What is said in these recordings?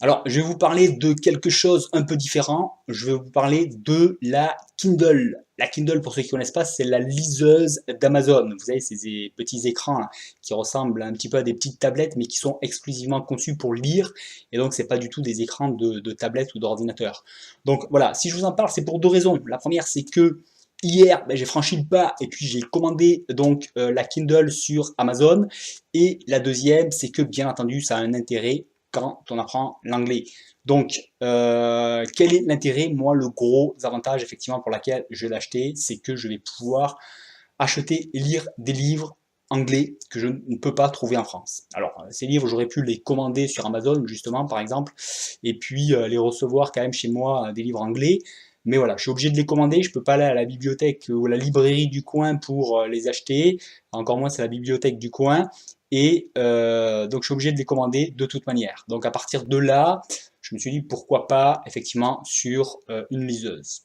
Alors, je vais vous parler de quelque chose un peu différent. Je vais vous parler de la Kindle. La Kindle, pour ceux qui ne connaissent pas, c'est la liseuse d'Amazon. Vous savez, ces petits écrans là, qui ressemblent un petit peu à des petites tablettes, mais qui sont exclusivement conçus pour lire. Et donc, c'est pas du tout des écrans de tablette ou d'ordinateur. Donc voilà, si je vous en parle, c'est pour deux raisons. La première, c'est que hier, j'ai franchi le pas et puis j'ai commandé donc la Kindle sur Amazon. Et la deuxième, c'est que bien entendu, ça a un intérêt quand on apprend l'anglais. Donc, quel est l'intérêt? Moi, le gros avantage, effectivement, pour laquelle je l'ai acheté, c'est que je vais pouvoir acheter et lire des livres anglais que je ne peux pas trouver en France. Alors, ces livres, j'aurais pu les commander sur Amazon, justement, par exemple, et puis les recevoir quand même chez moi, des livres anglais. Mais voilà, je suis obligé de les commander, je ne peux pas aller à la bibliothèque ou à la librairie du coin pour les acheter, encore moins c'est la bibliothèque du coin, et donc je suis obligé de les commander de toute manière. Donc à partir de là, je me suis dit pourquoi pas effectivement sur une liseuse.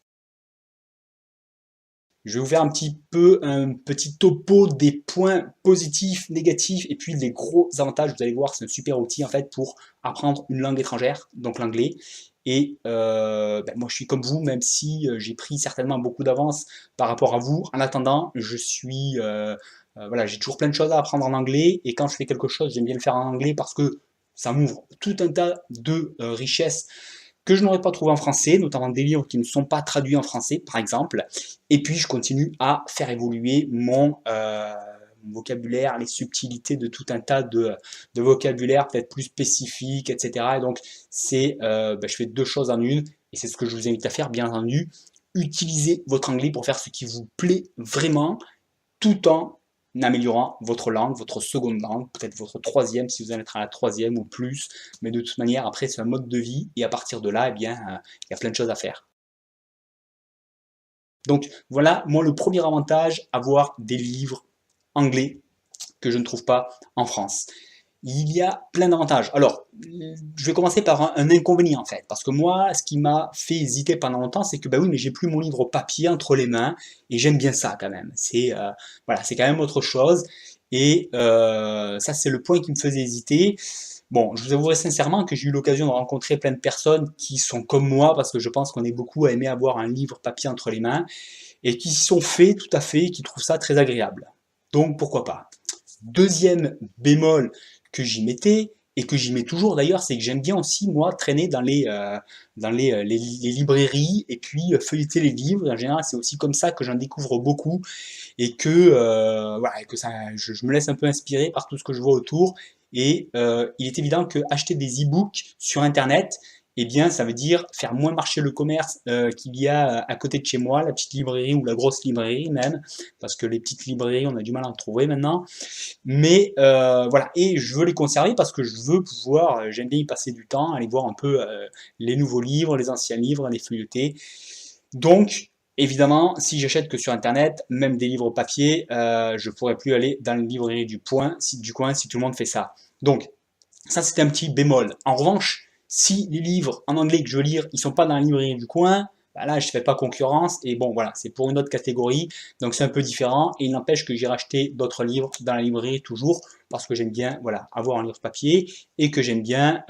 Je vais vous faire un petit peu un petit topo des points positifs, négatifs et puis les gros avantages. Vous allez voir, c'est un super outil en fait pour apprendre une langue étrangère, donc l'anglais. Et moi, je suis comme vous, même si j'ai pris certainement beaucoup d'avance par rapport à vous. En attendant, voilà, j'ai toujours plein de choses à apprendre en anglais. Et quand je fais quelque chose, j'aime bien le faire en anglais parce que ça m'ouvre tout un tas de richesses que je n'aurais pas trouvé en français, notamment des livres qui ne sont pas traduits en français, par exemple. Et puis, je continue à faire évoluer mon vocabulaire, les subtilités de tout un tas de vocabulaire peut-être plus spécifiques, etc. Et donc, je fais deux choses en une, et c'est ce que je vous invite à faire, bien entendu. Utilisez votre anglais pour faire ce qui vous plaît vraiment, tout en améliorant votre langue, votre seconde langue, peut-être votre troisième si vous en êtes à la troisième ou plus. Mais de toute manière, après, c'est un mode de vie et à partir de là, il y a plein de choses à faire. Donc voilà, moi, le premier avantage, avoir des livres anglais que je ne trouve pas en France. Il y a plein d'avantages. Alors, je vais commencer par un inconvénient en fait, parce que moi, ce qui m'a fait hésiter pendant longtemps, c'est que bah oui, mais j'ai plus mon livre papier entre les mains et j'aime bien ça quand même. Voilà, c'est quand même autre chose. Et ça, c'est le point qui me faisait hésiter. Bon, je vous avouerai sincèrement que j'ai eu l'occasion de rencontrer plein de personnes qui sont comme moi, parce que je pense qu'on est beaucoup à aimer avoir un livre papier entre les mains, et qui s'y sont faits tout à fait, et qui trouvent ça très agréable. Donc pourquoi pas. Deuxième bémol que j'y mettais, et que j'y mets toujours d'ailleurs, c'est que j'aime bien aussi, moi, traîner dans les librairies et puis feuilleter les livres. En général, c'est aussi comme ça que j'en découvre beaucoup et que, voilà, que ça, je me laisse un peu inspirer par tout ce que je vois autour. Et il est évident que acheter des e-books sur Internet, eh bien, ça veut dire faire moins marcher le commerce qu'il y a à côté de chez moi, la petite librairie ou la grosse librairie même, parce que les petites librairies, on a du mal à en trouver maintenant. Mais voilà, et je veux les conserver parce que je veux pouvoir, j'aime bien y passer du temps, aller voir un peu les nouveaux livres, les anciens livres, les feuilleter. Donc, évidemment, si j'achète que sur Internet, même des livres papier, je pourrais plus aller dans les librairies du coin si tout le monde fait ça. Donc, ça c'est un petit bémol. En revanche, si les livres en anglais que je veux lire, ils sont pas dans la librairie du coin, bah là je fais pas concurrence et bon voilà, c'est pour une autre catégorie, donc c'est un peu différent et il n'empêche que j'ai racheté d'autres livres dans la librairie toujours parce que j'aime bien voilà avoir un livre papier et que j'aime bien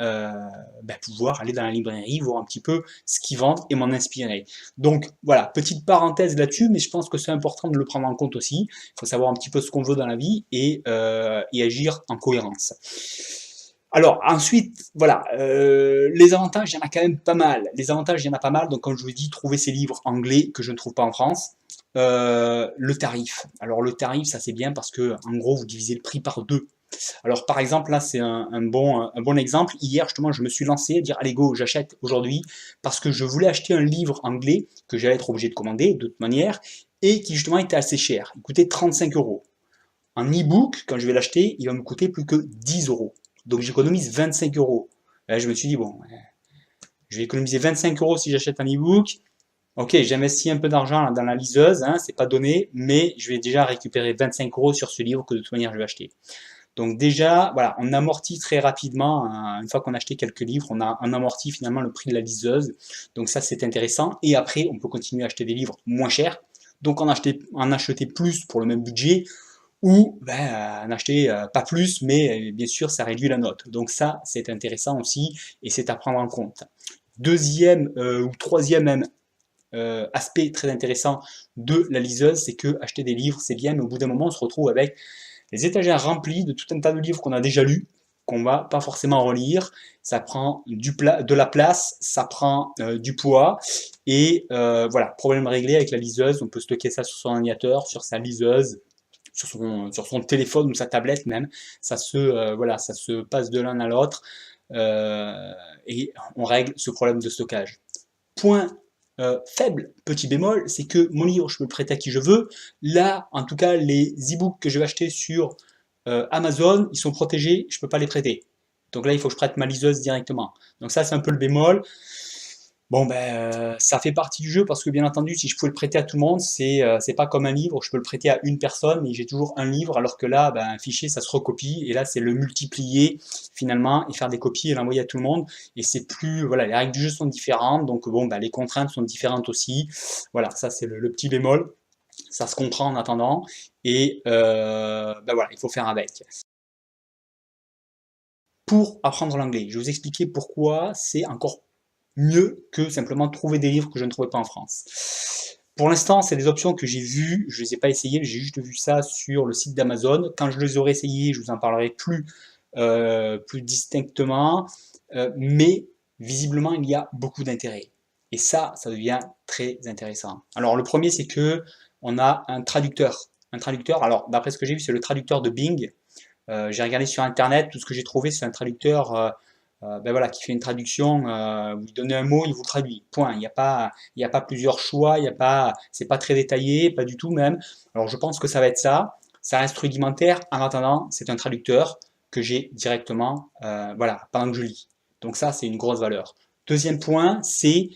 pouvoir aller dans la librairie voir un petit peu ce qu'ils vendent et m'en inspirer. Donc voilà, petite parenthèse là-dessus, mais je pense que c'est important de le prendre en compte aussi. Il faut savoir un petit peu ce qu'on veut dans la vie et agir en cohérence. Alors ensuite, voilà, les avantages, il y en a quand même pas mal. Les avantages, il y en a pas mal. Donc comme je vous ai dit, trouver ces livres anglais que je ne trouve pas en France. Le tarif. Alors le tarif, ça c'est bien parce que en gros, vous divisez le prix par deux. Alors par exemple, là c'est un bon exemple. Hier justement, je me suis lancé à dire allez go, j'achète aujourd'hui parce que je voulais acheter un livre anglais que j'allais être obligé de commander de toute manière et qui justement était assez cher. Il coûtait 35 euros. En e-book, quand je vais l'acheter, il va me coûter plus que 10 euros. Donc j'économise 25 euros. Là, je me suis dit, bon, je vais économiser 25 euros si j'achète un e-book. Ok, j'investis un peu d'argent dans la liseuse, hein, c'est pas donné, mais je vais déjà récupérer 25 euros sur ce livre que de toute manière je vais acheter. Donc déjà, voilà, on amortit très rapidement, hein, une fois qu'on a acheté quelques livres, on amortit finalement le prix de la liseuse. Donc ça, c'est intéressant. Et après, on peut continuer à acheter des livres moins chers. Donc en acheter plus pour le même budget, ou en acheter pas plus, mais bien sûr ça réduit la note. Donc ça c'est intéressant aussi et c'est à prendre en compte. Deuxième ou troisième même aspect très intéressant de la liseuse, c'est que acheter des livres c'est bien, mais au bout d'un moment on se retrouve avec les étagères remplies de tout un tas de livres qu'on a déjà lus, qu'on va pas forcément relire, ça prend de la place, ça prend du poids, et voilà, problème réglé avec la liseuse, on peut stocker ça sur son ordinateur, sur sa liseuse, sur son téléphone ou sa tablette même, voilà, ça se passe de l'un à l'autre, et on règle ce problème de stockage. Point faible, petit bémol, c'est que mon livre, je peux le prêter à qui je veux. Là, en tout cas, les e-books que je vais acheter sur Amazon, ils sont protégés, je ne peux pas les prêter. Donc là, il faut que je prête ma liseuse directement. Donc ça, c'est un peu le bémol. Bon, ça fait partie du jeu parce que bien entendu, si je pouvais le prêter à tout le monde, c'est pas comme un livre, je peux le prêter à une personne et j'ai toujours un livre, alors que là, un fichier, ça se recopie et là, c'est le multiplier finalement et faire des copies et l'envoyer à tout le monde. Et c'est plus, voilà, les règles du jeu sont différentes, donc bon, les contraintes sont différentes aussi. Voilà, ça c'est le petit bémol, ça se comprend en attendant et voilà, il faut faire avec. Pour apprendre l'anglais, je vais vous expliquer pourquoi c'est encore mieux que simplement trouver des livres que je ne trouvais pas en France. Pour l'instant, c'est des options que j'ai vues, je ne les ai pas essayées, j'ai juste vu ça sur le site d'Amazon. Quand je les aurai essayées, je vous en parlerai plus distinctement, mais visiblement, il y a beaucoup d'intérêt. Et ça devient très intéressant. Alors, le premier, c'est que on a un traducteur. Un traducteur, alors d'après ce que j'ai vu, c'est le traducteur de Bing. J'ai regardé sur internet, tout ce que j'ai trouvé, c'est un traducteur voilà, qui fait une traduction, vous lui donnez un mot, il vous traduit. Point. Il y a pas plusieurs choix, c'est pas très détaillé, pas du tout même. Alors je pense que ça va être ça. Ça reste rudimentaire. En attendant, c'est un traducteur que j'ai directement, voilà, pendant que je lis. Donc ça, c'est une grosse valeur. Deuxième point, c'est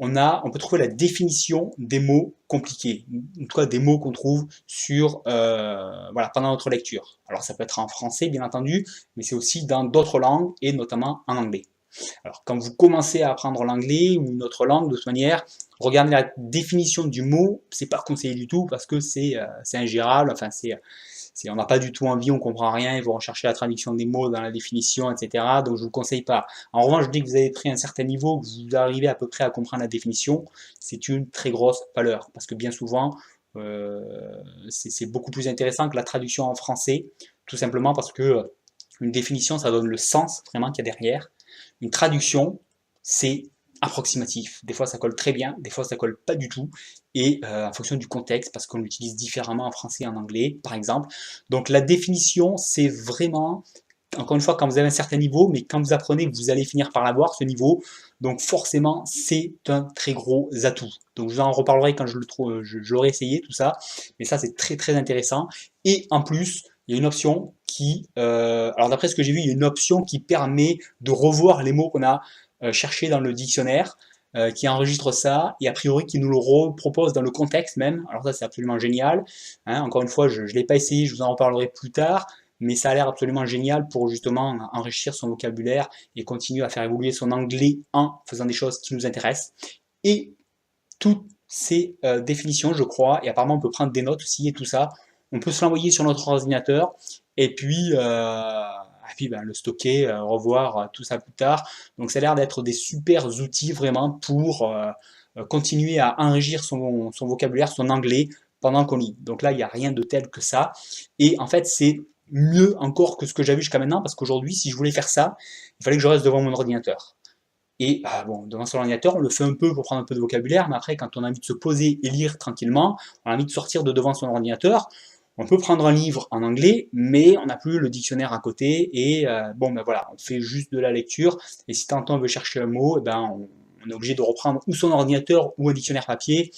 on peut trouver la définition des mots compliqués, en tout cas des mots qu'on trouve voilà, pendant notre lecture. Alors ça peut être en français bien entendu, mais c'est aussi dans d'autres langues et notamment en anglais. Alors quand vous commencez à apprendre l'anglais ou une autre langue de toute manière, regardez la définition du mot, c'est pas conseillé du tout parce que c'est ingérable, enfin on n'a pas du tout envie, on comprend rien, ils vont rechercher la traduction des mots dans la définition, etc. Donc je ne vous conseille pas. En revanche, dès que vous avez pris un certain niveau, que vous arrivez à peu près à comprendre la définition, c'est une très grosse valeur. Parce que bien souvent, c'est beaucoup plus intéressant que la traduction en français, tout simplement parce que une définition, ça donne le sens vraiment qu'il y a derrière. Une traduction, c'est approximatif. Des fois, ça colle très bien, des fois, ça colle pas du tout. Et en fonction du contexte, parce qu'on l'utilise différemment en français et en anglais, par exemple. Donc, la définition, c'est vraiment, encore une fois, quand vous avez un certain niveau, mais quand vous apprenez, vous allez finir par l'avoir, ce niveau. Donc, forcément, c'est un très gros atout. Donc, je vous en reparlerai quand je l'aurai essayé, tout ça. Mais ça, c'est très, très intéressant. Et en plus, il y a une option alors d'après ce que j'ai vu, il y a une option qui permet de revoir les mots qu'on a cherchés dans le dictionnaire, qui enregistre ça, et a priori qui nous le repropose dans le contexte même. Alors ça, c'est absolument génial. Hein, encore une fois, je ne l'ai pas essayé, je vous en reparlerai plus tard, mais ça a l'air absolument génial pour justement enrichir son vocabulaire et continuer à faire évoluer son anglais en faisant des choses qui nous intéressent. Et toutes ces définitions, je crois, et apparemment on peut prendre des notes aussi et tout ça, on peut se l'envoyer sur notre ordinateur et puis, le stocker, revoir tout ça plus tard. Donc ça a l'air d'être des super outils vraiment pour continuer à enrichir son vocabulaire, son anglais pendant qu'on lit. Donc là, il n'y a rien de tel que ça. Et en fait, c'est mieux encore que ce que j'avais jusqu'à maintenant parce qu'aujourd'hui, si je voulais faire ça, il fallait que je reste devant mon ordinateur. Et bon, devant son ordinateur, on le fait un peu pour prendre un peu de vocabulaire, mais après, quand on a envie de se poser et lire tranquillement, on a envie de sortir de devant son ordinateur, on peut prendre un livre en anglais, mais on n'a plus le dictionnaire à côté, et voilà, on fait juste de la lecture, et si tant on veut chercher un mot, on est obligé de reprendre ou son ordinateur ou un dictionnaire papier,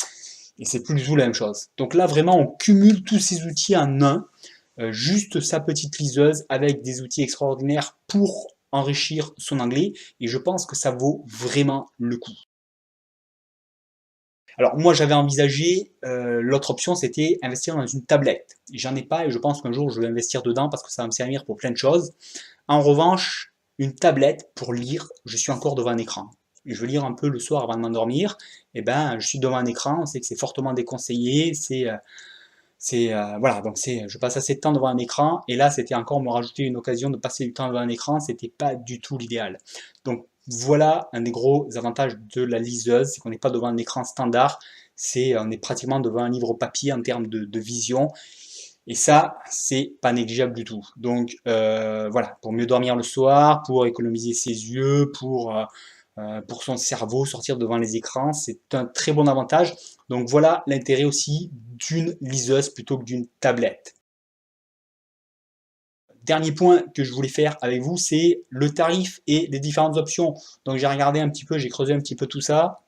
et c'est plus du tout la même chose. Donc là, vraiment, on cumule tous ces outils en un, juste sa petite liseuse avec des outils extraordinaires pour enrichir son anglais, et je pense que ça vaut vraiment le coup. Alors moi j'avais envisagé, l'autre option c'était investir dans une tablette. J'en ai pas et je pense qu'un jour je vais investir dedans parce que ça va me servir pour plein de choses. En revanche, une tablette pour lire, je suis encore devant un écran. Et je veux lire un peu le soir avant de m'endormir, et je suis devant un écran, on sait que c'est fortement déconseillé, C'est voilà, donc je passe assez de temps devant un écran, et là c'était encore me rajouter une occasion de passer du temps devant un écran, c'était pas du tout l'idéal. Donc voilà un des gros avantages de la liseuse, c'est qu'on n'est pas devant un écran standard, on est pratiquement devant un livre papier en termes de vision, et ça c'est pas négligeable du tout. Donc voilà, pour mieux dormir le soir, pour économiser ses yeux, pour son cerveau, sortir devant les écrans, c'est un très bon avantage. Donc voilà l'intérêt aussi d'une liseuse plutôt que d'une tablette. Dernier point que je voulais faire avec vous, c'est le tarif et les différentes options. Donc j'ai regardé un petit peu, j'ai creusé un petit peu tout ça,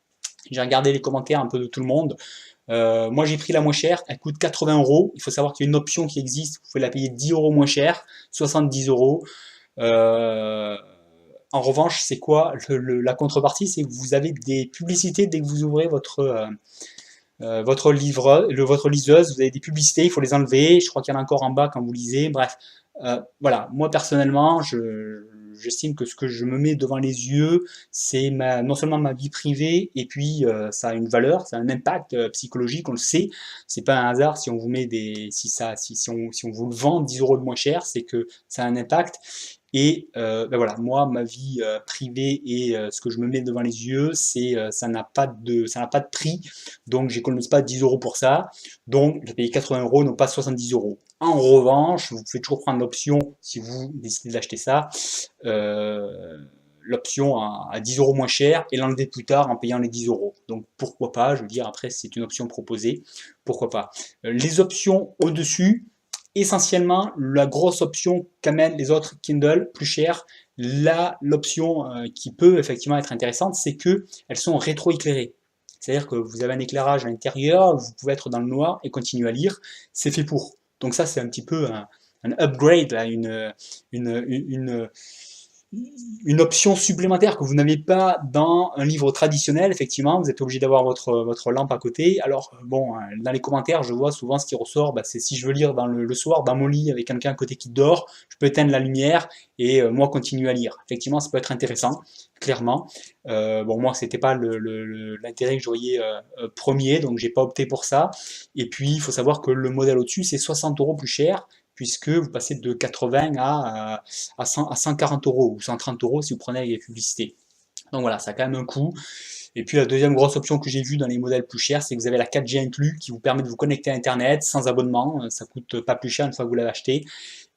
j'ai regardé les commentaires un peu de tout le monde. Moi j'ai pris la moins chère, elle coûte 80 euros. Il faut savoir qu'il y a une option qui existe, vous pouvez la payer 10 euros moins cher, 70 euros. En revanche, c'est quoi la contrepartie? C'est que vous avez des publicités dès que vous ouvrez votre liseuse, vous avez des publicités, il faut les enlever. Je crois qu'il y en a encore en bas quand vous lisez. Bref, voilà. Moi personnellement, j'estime que ce que je me mets devant les yeux, c'est non seulement ma vie privée, et puis ça a une valeur, ça a un impact psychologique, on le sait. C'est pas un hasard si on vous met si on vous le vend 10 euros de moins cher, c'est que ça a un impact. Et ben voilà, moi, ma vie privée et ce que je me mets devant les yeux, ça n'a pas de prix. Donc, j'économise pas 10 euros pour ça. Donc, je paye 80 euros, non pas 70 euros. En revanche, vous pouvez toujours prendre l'option, si vous décidez d'acheter ça, euh, l'option à 10 euros moins cher et l'enlever plus tard en payant les 10 euros. Donc, pourquoi pas, je veux dire, après, c'est une option proposée. Pourquoi pas. Les options au-dessus, essentiellement, la grosse option qu'amènent les autres Kindle plus chères, là, l'option qui peut effectivement être intéressante, c'est que elles sont rétroéclairées. C'est-à-dire que vous avez un éclairage à l'intérieur, vous pouvez être dans le noir et continuer à lire, c'est fait pour. Donc ça, c'est un petit peu un upgrade, là, une option supplémentaire que vous n'avez pas dans un livre traditionnel. Effectivement, vous êtes obligé d'avoir votre lampe à côté. Alors, bon, dans les commentaires, je vois souvent ce qui ressort, bah, c'est si je veux lire le soir dans mon lit avec quelqu'un à côté qui dort, je peux éteindre la lumière et moi continuer à lire. Effectivement, ça peut être intéressant, clairement. Bon, moi, c'était pas l'intérêt que je voyais premier, donc j'ai pas opté pour ça. Et puis, il faut savoir que le modèle au-dessus, c'est 60 euros plus cher, puisque vous passez de 80 à 140 euros ou 130 euros si vous prenez les publicités. Donc voilà, ça a quand même un coût. Et puis la deuxième grosse option que j'ai vue dans les modèles plus chers, c'est que vous avez la 4G inclus qui vous permet de vous connecter à Internet sans abonnement. Ça coûte pas plus cher une fois que vous l'avez acheté.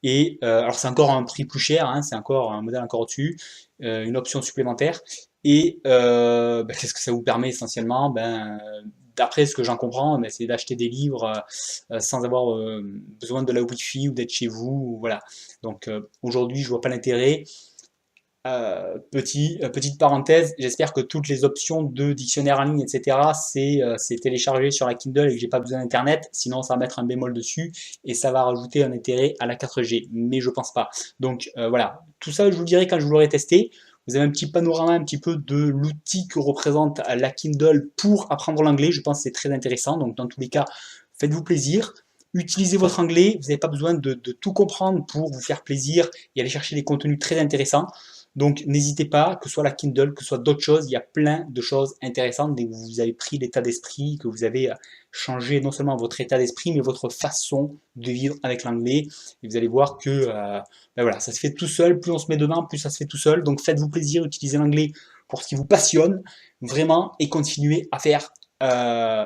Et alors c'est encore un prix plus cher, hein, c'est encore un modèle encore au-dessus, une option supplémentaire. Et qu'est-ce que ça vous permet essentiellement? D'après ce que j'en comprends, c'est d'acheter des livres sans avoir besoin de la Wi-Fi ou d'être chez vous. Voilà. Donc aujourd'hui, je vois pas l'intérêt. Petite parenthèse, j'espère que toutes les options de dictionnaire en ligne, etc., c'est téléchargé sur la Kindle et que j'ai pas besoin d'internet, sinon ça va mettre un bémol dessus et ça va rajouter un intérêt à la 4G, mais je pense pas. Donc voilà, tout ça je vous le dirai quand je vous l'aurai testé. Vous avez un petit panorama un petit peu de l'outil que représente la Kindle pour apprendre l'anglais, je pense que c'est très intéressant, donc dans tous les cas, faites-vous plaisir. Utilisez votre anglais, vous n'avez pas besoin de tout comprendre pour vous faire plaisir et aller chercher des contenus très intéressants. Donc n'hésitez pas, que ce soit la Kindle, que ce soit d'autres choses, il y a plein de choses intéressantes dès que vous avez pris l'état d'esprit, que vous avez changé non seulement votre état d'esprit, mais votre façon de vivre avec l'anglais. Et vous allez voir que voilà, ça se fait tout seul, plus on se met dedans, plus ça se fait tout seul. Donc faites-vous plaisir, utilisez l'anglais pour ce qui vous passionne, vraiment, et continuez à faire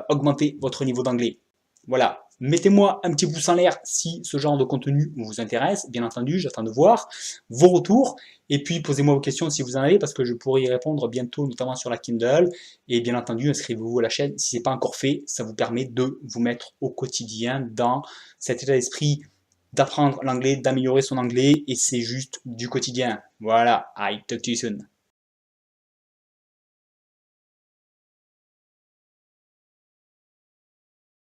augmenter votre niveau d'anglais. Voilà. Mettez-moi un petit pouce en l'air si ce genre de contenu vous intéresse. Bien entendu, j'attends de voir vos retours. Et puis, posez-moi vos questions si vous en avez, parce que je pourrai y répondre bientôt, notamment sur la Kindle. Et bien entendu, inscrivez-vous à la chaîne si ce n'est pas encore fait. Ça vous permet de vous mettre au quotidien dans cet état d'esprit d'apprendre l'anglais, d'améliorer son anglais. Et c'est juste du quotidien. Voilà. I talk to you soon.